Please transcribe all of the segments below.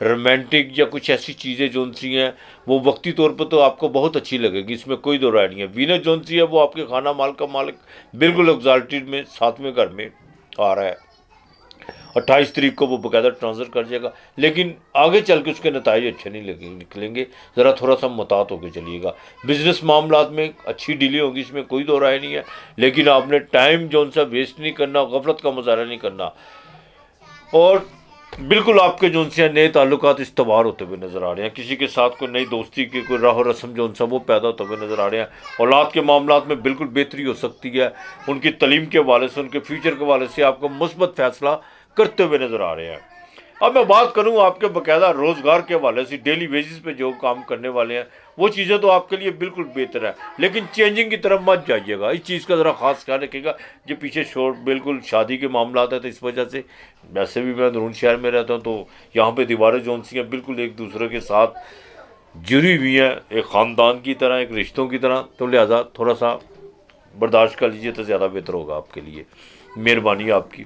Romantic یا کچھ ایسی چیزیں جون سی ہیں وہ وقتی طور پر تو آپ کو بہت اچھی لگے گی، اس میں کوئی دو رائے نہیں ہے۔ وینس جون سی ہے وہ آپ کے خانہ مال کا مالک بالکل ایگزالٹڈ میں 7ویں گھر میں آ رہا ہے، 28 تاریخ کو وہ باقاعدہ ٹرانسفر کر جائے گا، لیکن آگے چل کے اس کے نتائج اچھے نہیں نکلیں گے، ذرا تھوڑا سا محتاط ہو کے چلیے گا۔ بزنس معاملات میں اچھی ڈیلیں ہوگی، اس میں کوئی دو رائے نہیں ہے، لیکن آپ نے ٹائم جون سا ویسٹ نہیں کرنا، غفلت کا مظاہرہ نہیں کرنا، اور بالکل آپ کے جون سے نئے تعلقات استوار ہوتے ہوئے نظر آ رہے ہیں، کسی کے ساتھ کوئی نئی دوستی کی کوئی راہ و رسم جون سا وہ پیدا ہوتے ہوئے نظر آ رہے ہیں۔ اولاد کے معاملات میں بالکل بہتری ہو سکتی ہے، ان کی تعلیم کے حوالے سے، ان کے فیوچر کے حوالے سے آپ کو مثبت فیصلہ کرتے ہوئے نظر آ رہے ہیں۔ اب میں بات کروں آپ کے باقاعدہ روزگار کے حوالے سے، ڈیلی ویجز پہ جو کام کرنے والے ہیں وہ چیزیں تو آپ کے لیے بالکل بہتر ہے، لیکن چینجنگ کی طرف مت جائیے گا، اس چیز کا ذرا خاص خیال رکھیے گا۔ جو پیچھے بالکل شادی کے معاملات ہیں تو اس وجہ سے، ویسے بھی میں درون شہر میں رہتا ہوں تو یہاں پہ دیواریں جون سی ہیں بالکل ایک دوسرے کے ساتھ جڑی ہوئی ہیں، ایک خاندان کی طرح، ایک رشتوں کی طرح، تو لہٰذا تھوڑا سا برداشت کر لیجیے تو زیادہ بہتر ہوگا آپ کے لیے، مہربانی آپ کی۔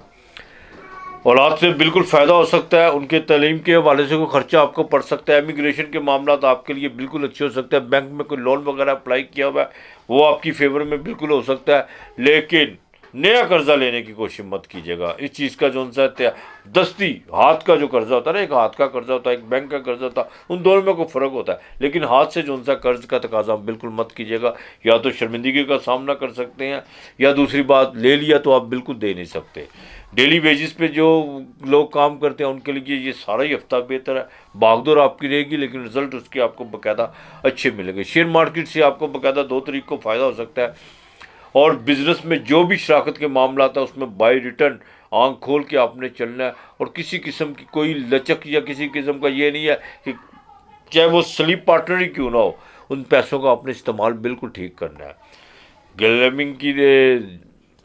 اولاد سے بالکل فائدہ ہو سکتا ہے، ان کے تعلیم کے حوالے سے کوئی خرچہ آپ کو پڑ سکتا ہے، امیگریشن کے معاملات آپ کے لیے بالکل اچھے ہو سکتے ہیں، بینک میں کوئی لون وغیرہ اپلائی کیا ہوا ہے وہ آپ کی فیور میں بالکل ہو سکتا ہے، لیکن نیا قرضہ لینے کی کوشش مت کیجیے گا۔ اس چیز کا جو دستی ہاتھ کا جو قرضہ ہوتا ہے نا، ایک ہاتھ کا قرضہ ہوتا ہے، ایک بینک کا قرضہ ہوتا ہے، ان دونوں میں کوئی فرق ہوتا ہے، لیکن ہاتھ سے جو قرض کا تقاضا بالکل مت کیجیے گا، یا تو شرمندگی کا سامنا کر سکتے ہیں، یا دوسری بات لے لیا تو آپ بالکل دے نہیں سکتے۔ ڈیلی ویجز پہ جو لوگ کام کرتے ہیں ان کے لیے یہ سارا ہی ہفتہ بہتر ہے، بھاگ دور آپ کی رہے گی، لیکن رزلٹ اس کے آپ کو باقاعدہ اچھے ملیں گے۔ شیئر مارکیٹ سے آپ کو باقاعدہ 2 تاریخ کو فائدہ ہو سکتا ہے، اور بزنس میں جو بھی شراکت کے معاملات ہیں اس میں بائی ریٹرن آنکھ کھول کے آپ نے چلنا ہے، اور کسی قسم کی کوئی لچک یا کسی قسم کا یہ نہیں ہے کہ چاہے وہ سلیپ پارٹنر ہی کیوں نہ ہو، ان پیسوں کا آپ نے استعمال بالکل ٹھیک کرنا ہے۔ گیمنگ کی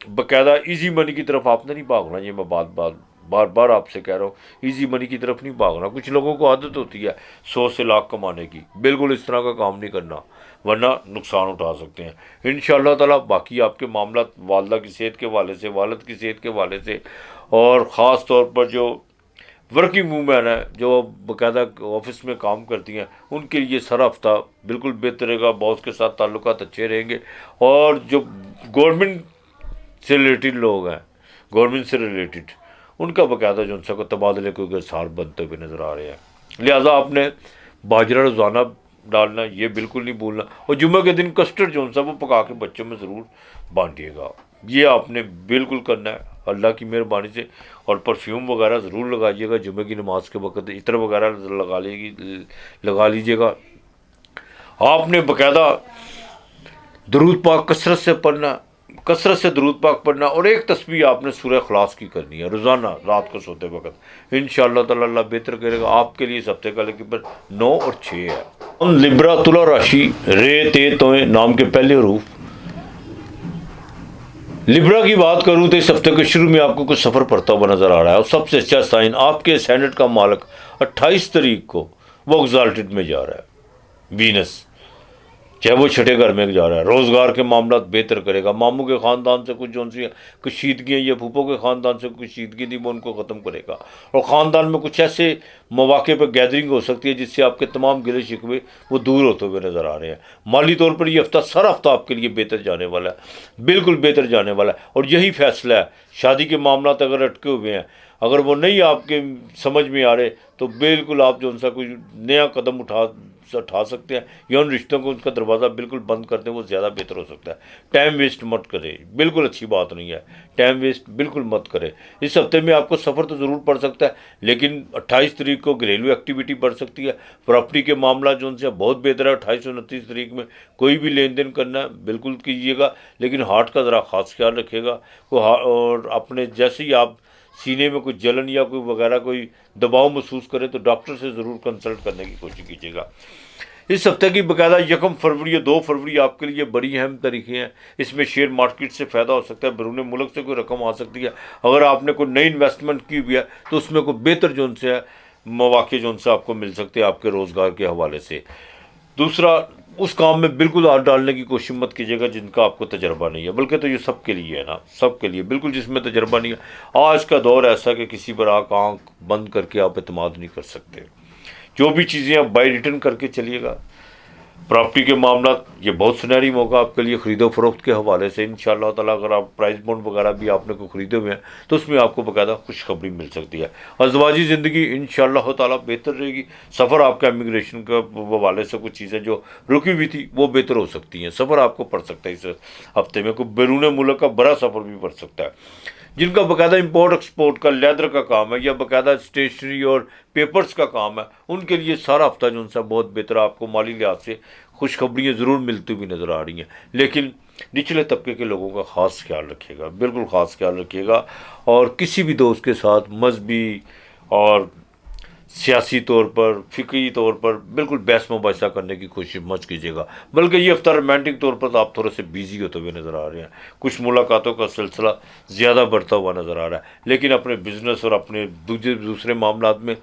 باقاعدہ ایزی منی کی طرف آپ نے نہیں بھاگنا، یہ میں بار بار آپ سے کہہ رہا ہوں، ایزی منی کی طرف نہیں بھاگنا۔ کچھ لوگوں کو عادت ہوتی ہے 100 سے لاکھ کمانے کی، بالکل اس طرح کا کام نہیں کرنا، ورنہ نقصان اٹھا سکتے ہیں انشاءاللہ تعالیٰ۔ باقی آپ کے معاملات والدہ کی صحت کے حوالے سے، والد کی صحت کے حوالے سے، اور خاص طور پر جو ورکنگ وومین ہیں جو باقاعدہ آفس میں کام کرتی ہیں، ان کے لیے سارا ہفتہ بالکل بہتر رہے گا، باس کے ساتھ تعلقات اچھے رہیں گے، اور جو گورنمنٹ سے ریلیٹڈ لوگ ہیں، گورنمنٹ سے ریلیٹڈ، ان کا باقاعدہ جو ان سے کو تبادلے کوئی اثار بنتے ہوئے نظر آ رہے ہیں، لہٰذا آپ نے باجرہ روزانہ ڈالنا یہ بالکل نہیں بھولنا، اور جمعہ کے دن کسٹرڈ جو سا وہ پکا کے بچوں میں ضرور بانٹیے گا، یہ آپ نے بالکل کرنا ہے اللہ کی مہربانی سے۔ اور پرفیوم وغیرہ ضرور لگائیے گا جمعہ کی نماز کے وقت، عطر وغیرہ لگا لیجیے گا۔ آپ نے باقاعدہ درود پاک کثرت سے درود پاک پڑھنا، اور ایک تسبیح آپ نے سورہ اخلاص کی کرنی ہے روزانہ رات کو سوتے وقت، انشاءاللہ تعالی اللہ بہتر کرے گا آپ کے لیے۔ اس ہفتے کا لیکن 9 اور 6 ہے۔ لبرا تلا راشی، رے تے توئیں نام کے پہلے حروف۔ لبرا کی بات کروں تو اس ہفتے کے شروع میں آپ کو کچھ سفر پڑتا ہوا نظر آ رہا ہے، اور سب سے اچھا سائن آپ کے سینٹ کا مالک 28 تاریخ کو وہ ایگزالٹڈ میں جا رہا ہے، وینس، چاہے وہ چھٹے گھر میں جا رہا ہے، روزگار کے معاملات بہتر کرے گا، ماموں کے خاندان سے کچھ جون سی کشیدگیاں یا پھوپھوں کے خاندان سے کچھ کشیدگی تھی وہ ان کو ختم کرے گا، اور خاندان میں کچھ ایسے مواقع پہ گیدرنگ ہو سکتی ہے جس سے آپ کے تمام گلے شکوے وہ دور ہوتے ہوئے نظر آ رہے ہیں۔ مالی طور پر یہ ہفتہ سارا ہفتہ آپ کے لیے بہتر جانے والا ہے، بالکل بہتر جانے والا ہے، اور یہی فیصلہ ہے، شادی کے معاملات اگر اٹکے ہوئے ہیں، اگر وہ نہیں آپ کے سمجھ میں آ رہے تو بالکل آپ جو ان سے کوئی نیا قدم اٹھا سکتے ہیں، یا ان رشتوں کو ان کا دروازہ بالکل بند کر دیں، وہ زیادہ بہتر ہو سکتا ہے۔ ٹائم ویسٹ مت کرے، بالکل اچھی بات نہیں ہے، ٹائم ویسٹ بالکل مت کرے۔ اس ہفتے میں آپ کو سفر تو ضرور پڑ سکتا ہے، لیکن 28 تاریخ کو گھریلو ایکٹیویٹی بڑھ سکتی ہے، پراپرٹی کے معاملات جو ان سے بہت بہتر ہے۔ 28 اور 29 تاریخ میں کوئی بھی لین دین کرنا ہے بالکل کیجیے گا، لیکن ہارٹ کا ذرا خاص خیال رکھیے گا، اور اپنے جیسے ہی آپ سینے میں کوئی جلن یا کوئی وغیرہ کوئی دباؤ محسوس کرے تو ڈاکٹر سے ضرور کنسلٹ کرنے کی کوشش کیجیے گا۔ اس ہفتے کی باقاعدہ 1 فروری یا 2 فروری آپ کے لیے بڑی اہم تاریخیں ہیں، اس میں شیئر مارکیٹ سے فائدہ ہو سکتا ہے، بیرون ملک سے کوئی رقم آ سکتی ہے، اگر آپ نے کوئی نئی انویسٹمنٹ کی ہوئی ہے تو اس میں کوئی بہتر جو ان سے ہے مواقع جو ان سے آپ کو مل سکتے ہیں آپ کے روزگار کے حوالے سے۔ دوسرا، اس کام میں بالکل ہاتھ ڈالنے کی کوشش مت کیجیے گا جن کا آپ کو تجربہ نہیں ہے، بلکہ تو یہ سب کے لیے ہے نا، سب کے لیے بالکل جس میں تجربہ نہیں ہے۔ آج کا دور ایسا کہ کسی پر آنکھ بند کر کے آپ اعتماد نہیں کر سکتے۔ جو بھی چیزیں آپ بائی ریٹرن کر کے چلیے گا. پراپرٹی کے معاملات یہ بہت سنہری موقع آپ کے لیے خرید و فروخت کے حوالے سے انشاءاللہ تعالیٰ. اگر آپ پرائز بانڈ وغیرہ بھی آپ نے کو خریدے ہوئے ہیں تو اس میں آپ کو باقاعدہ خوشخبری مل سکتی ہے. ازدواجی زندگی انشاءاللہ تعالیٰ بہتر رہے گی. سفر آپ کا امیگریشن کے حوالے سے کچھ چیزیں جو رکی ہوئی تھی وہ بہتر ہو سکتی ہیں. سفر آپ کو پڑ سکتا ہے اس ہفتے میں, کوئی بیرون ملک کا بڑا سفر بھی پڑ سکتا ہے. جن کا باقاعدہ امپورٹ ایکسپورٹ کا لیدر کا کام ہے یا باقاعدہ اسٹیشنری اور پیپرز کا کام ہے, ان کے لیے سارا ہفتہ جو ان سا بہت بہتر آپ کو مالی لحاظ سے خوشخبریاں ضرور ملتی ہوئی نظر آ رہی ہیں. لیکن نچلے طبقے کے لوگوں کا خاص خیال رکھیے گا, بالکل خاص خیال رکھیے گا. اور کسی بھی دوست کے ساتھ مذہبی اور سیاسی طور پر, فکری طور پر بالکل بحث مباحثہ کرنے کی کوشش مت کیجیے گا. بلکہ یہ ہفتہ رومانٹک طور پر آپ تھوڑے سے بیزی ہوتے ہوئے نظر آ رہے ہیں. کچھ ملاقاتوں کا سلسلہ زیادہ بڑھتا ہوا نظر آ رہا ہے. لیکن اپنے بزنس اور اپنے دوسرے معاملات میں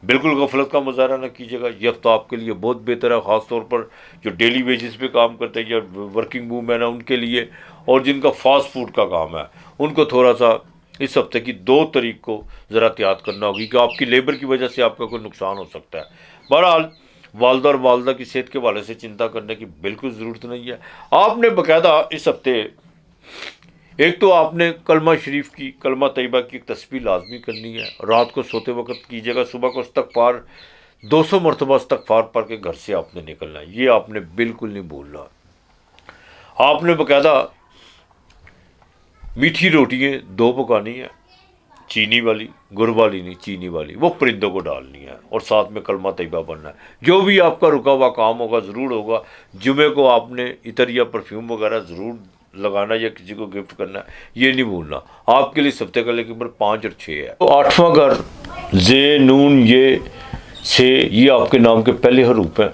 بالکل غفلت کا مظاہرہ نہ کیجیے گا. یہ ہفتہ آپ کے لیے بہت بہتر ہے, خاص طور پر جو ڈیلی ویجز پہ کام کرتے ہیں یا ورکنگ وومین ہیں ان کے لیے, اور جن کا فاسٹ فوڈ کا کام ہے ان کو تھوڑا سا اس ہفتے کی 2 تاریخ کو ذرا احتیاط کرنا ہوگی کہ آپ کی لیبر کی وجہ سے آپ کا کوئی نقصان ہو سکتا ہے. بہرحال والدہ اور والدہ کی صحت کے حوالے سے چنتا کرنے کی بالکل ضرورت نہیں ہے. آپ نے باقاعدہ اس ہفتے ایک تو آپ نے کلمہ شریف کی, کلمہ طیبہ کی ایک تسبیح لازمی کرنی ہے. رات کو سوتے وقت کیجیے گا. صبح کو استغفار 200 مرتبہ استغفار پڑھ کے گھر سے آپ نے نکلنا ہے. یہ آپ نے بالکل نہیں بھولنا. آپ نے باقاعدہ میٹھی روٹیاں 2 پکانی ہیں, چینی والی, گڑ والی نہیں, چینی والی, وہ پرندوں کو ڈالنی ہے اور ساتھ میں کلمہ طیبہ پڑھنا ہے. جو بھی آپ کا رکا ہوا کام ہوگا ضرور ہوگا. جمعے کو آپ نے عطر یا پرفیوم وغیرہ ضرور لگانا یا کسی کو گفٹ کرنا ہے, یہ نہیں بھولنا. آپ کے لیے اس ہفتے کا لیکن نمبر 5 اور 6 ہے. تو 8واں گھر زے نون یہ سے, یہ آپ کے نام کے پہلے حروف ہیں.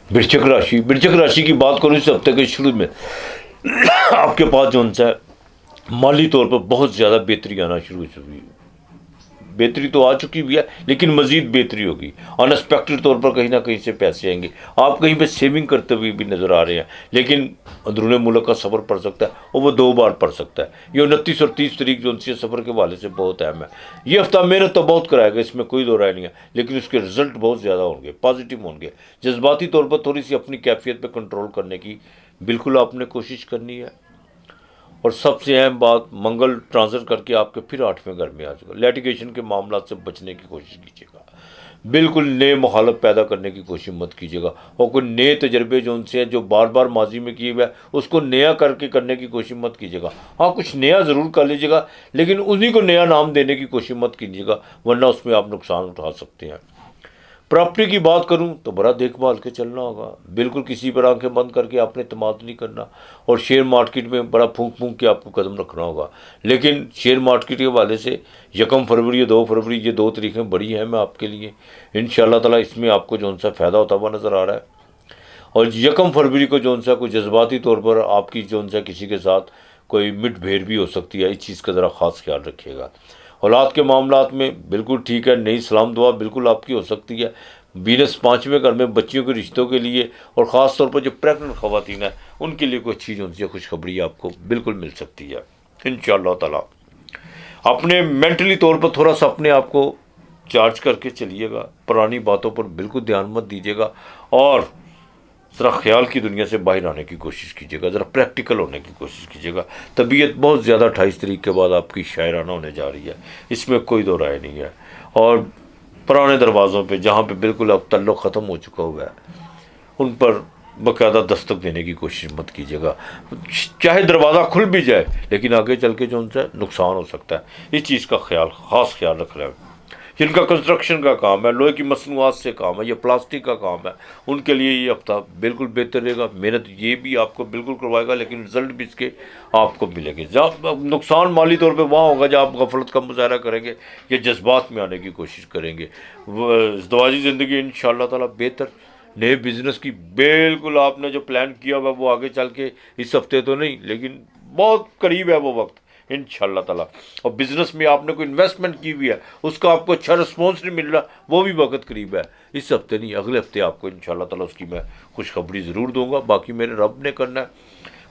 برچک راشی, برچک راشی کی بات کروں اس ہفتے کے شروع میں آپ کے پاس جو ہے مالی طور پر بہت زیادہ بہتری آنا شروع ہو چکی ہے. بہتری تو آ چکی بھی ہے لیکن مزید بہتری ہوگی. ان ایکسپیکٹڈ طور پر کہیں نہ کہیں سے پیسے آئیں گے. آپ کہیں پہ سیونگ کرتے ہوئے بھی نظر آ رہے ہیں, لیکن اندرون ملک کا سفر پڑ سکتا ہے اور وہ 2 بار پڑ سکتا ہے. یہ 29 اور 30 تاریخ جو ان سے سفر کے حوالے سے بہت اہم ہے. یہ ہفتہ محنت تو بہت کرائے گا, اس میں کوئی دو رائے نہیں ہے, لیکن اس کے رزلٹ بہت زیادہ ہوں گے, پازیٹیو ہوں گے. جذباتی طور پر تھوڑی سی اپنی کیفیت پہ کنٹرول کرنے کی بالکل آپ نے کوشش کرنی ہے. اور سب سے اہم بات, منگل ٹرانزٹ کر کے آپ کے پھر 8ویں گھر میں آ جائے گا. لیٹیگیشن کے معاملات سے بچنے کی کوشش کیجیے گا. بالکل نئے مخالف پیدا کرنے کی کوشش مت کیجیے گا. اور کوئی نئے تجربے جو ان سے ہیں جو بار بار ماضی میں کیے ہوئے ہیں اس کو نیا کر کے کرنے کی کوشش مت کیجیے گا. ہاں کچھ نیا ضرور کر لیجیے گا, لیکن انہیں کو نیا نام دینے کی کوشش مت کیجیے گا, ورنہ اس میں آپ نقصان اٹھا سکتے ہیں. پراپرٹی کی بات کروں تو بڑا دیکھ بھال کے چلنا ہوگا. بالکل کسی پر آنکھیں بند کر کے آپ نے اعتماد نہیں کرنا. اور شیئر مارکیٹ میں بڑا پھونک پھونک کے آپ کو قدم رکھنا ہوگا. لیکن شیئر مارکیٹ کے حوالے سے 1 فروری یا 2 فروری یہ 2 تاریخیں بڑی اہم ہیں آپ کے لیے. انشاءاللہ تعالیٰ اس میں آپ کو جو سا فائدہ ہوتا ہوا نظر آ رہا ہے. اور 1 فروری کو جو سا کوئی جذباتی طور پر آپ کی جو سا کسی کے ساتھ کوئی مٹ بھیڑ بھی ہو سکتی ہے. اس چیز کا ذرا خاص خیال رکھیے گا. اولاد کے معاملات میں بالکل ٹھیک ہے. نئی سلام دعا بالکل آپ کی ہو سکتی ہے. وینس 5ویں گھر میں بچیوں کے رشتوں کے لیے اور خاص طور پر جو پریگننٹ خواتین ہیں ان کے لیے کوئی اچھی جو سی خوشخبری آپ کو بالکل مل سکتی ہے انشاءاللہ تعالیٰ. اپنے مینٹلی طور پر تھوڑا سا اپنے آپ کو چارج کر کے چلیے گا. پرانی باتوں پر بالکل دھیان مت دیجیے گا, اور ذرا خیال کی دنیا سے باہر آنے کی کوشش کیجیے گا. ذرا پریکٹیکل ہونے کی کوشش کیجیے گا. طبیعت بہت زیادہ 28 تاریخ کے بعد آپ کی شاعرانہ ہونے جا رہی ہے, اس میں کوئی دو رائے نہیں ہے. اور پرانے دروازوں پہ جہاں پہ بالکل اب تعلق ختم ہو چکا ہوا ہے ان پر باقاعدہ دستک دینے کی کوشش مت کیجیے گا. چاہے دروازہ کھل بھی جائے لیکن آگے چل کے جو ان سے نقصان ہو سکتا ہے, اس چیز کا خاص خیال رکھ رہے ہیں. جن کا کنسٹرکشن کا کام ہے, لوہے کی مصنوعات سے کام ہے یا پلاسٹک کا کام ہے, ان کے لیے یہ ہفتہ بالکل بہتر رہے گا. محنت یہ بھی آپ کو بالکل کروائے گا, لیکن رزلٹ بھی اس کے آپ کو ملے گے. جہاں نقصان مالی طور پہ وہاں ہوگا جہاں آپ غفلت کا مظاہرہ کریں گے یا جذبات میں آنے کی کوشش کریں گے. ازدواجی زندگی انشاءاللہ تعالیٰ بہتر. نئے بزنس کی بالکل آپ نے جو پلان کیا ہوا وہ آگے چل کے اس ہفتے تو نہیں لیکن بہت قریب ہے وہ وقت انشاءاللہ تعالیٰ. اور بزنس میں آپ نے کوئی انویسٹمنٹ کی ہوئی ہے اس کا آپ کو اچھا رسپانس نہیں مل رہا, وہ بھی وقت قریب ہے. اس ہفتے نہیں اگلے ہفتے آپ کو انشاءاللہ تعالیٰ اس کی میں خوشخبری ضرور دوں گا. باقی میرے رب نے کرنا ہے.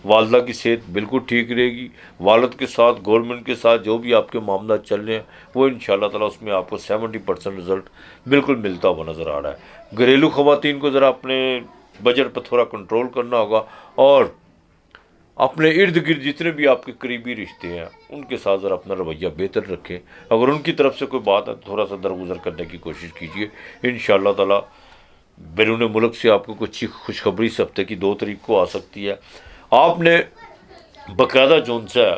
والدہ کی صحت بالکل ٹھیک رہے گی، والد کے ساتھ گورنمنٹ کے ساتھ جو بھی آپ کے معاملات چل رہے ہیں وہ انشاءاللہ تعالیٰ اس میں آپ کو 70% رزلٹ بالکل ملتا ہوا نظر آ رہا ہے۔ گھریلو خواتین کو ذرا اپنے بجٹ پر تھوڑا کنٹرول کرنا ہوگا، اور اپنے ارد گرد جتنے بھی آپ کے قریبی رشتے ہیں ان کے ساتھ ذرا اپنا رویہ بہتر رکھیں۔ اگر ان کی طرف سے کوئی بات ہے تو تھوڑا سا درگزر کرنے کی کوشش کیجیے، انشاءاللہ تعالیٰ بیرون ملک سے آپ کو کچھ اچھی خوشخبری اس ہفتے کی 2 تاریخ کو آ سکتی ہے۔ آپ نے باقاعدہ جون سا ہے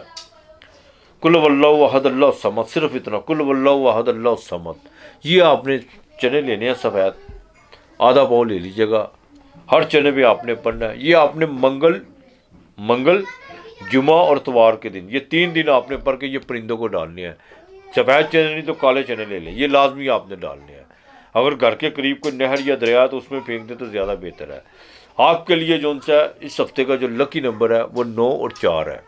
کل واللہ احد اللہ الصمد، صرف اتنا کل واللہ احد اللہ الصمد، یہ آپ نے چنے لینے ہیں سفید، آدھا پاؤ لے لیجیے گا، ہر چنے پہ آپ نے پڑھنا ہے۔ یہ آپ نے منگل جمعہ اور اتوار کے دن، یہ 3 دن آپ نے پڑھ کے یہ پرندوں کو ڈالنے ہیں۔ سفید چنے نہیں تو کالے چنے لے لیں، یہ لازمی آپ نے ڈالنے ہیں۔ اگر گھر کے قریب کوئی نہر یا دریا تو اس میں پھینک دیں تو زیادہ بہتر ہے۔ آپ کے لیے جون سا اس ہفتے کا جو لکی نمبر ہے وہ 9 اور 4 ہے۔